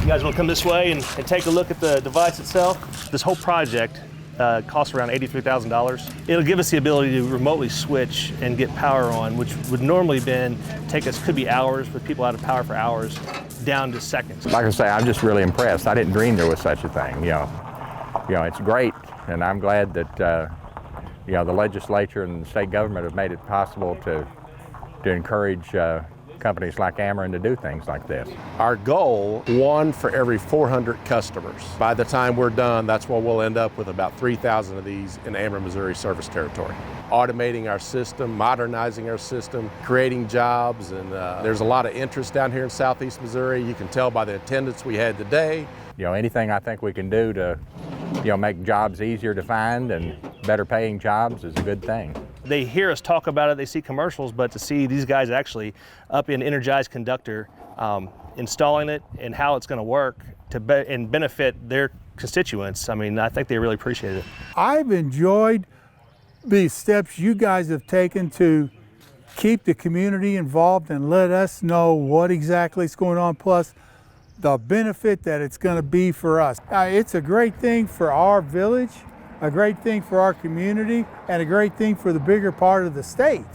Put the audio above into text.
You guys want to come this way and take a look at the device itself? This whole project costs around $83,000. It'll give us the ability to remotely switch and get power on, which would normally could be hours, with people out of power for hours, down to seconds. Like I say, I'm just really impressed. I didn't dream there was such a thing. You know, it's great, and I'm glad that the legislature and the state government have made it possible to encourage companies like Ameren to do things like this. Our goal, 1 for every 400 customers. By the time we're done, that's where we'll end up with about 3,000 of these in Ameren Missouri service territory. Automating our system, modernizing our system, creating jobs, and there's a lot of interest down here in Southeast Missouri. You can tell by the attendance we had today. You know, anything I think we can do to, make jobs easier to find and better paying jobs is a good thing. They hear us talk about it, they see commercials, but to see these guys actually up in energized conductor, installing it and how it's going to work and benefit their constituents, I mean, I think they really appreciate it. I've enjoyed the steps you guys have taken to keep the community involved and let us know what exactly is going on, plus the benefit that it's going to be for us. It's a great thing for our village, a great thing for our community, and a great thing for the bigger part of the state.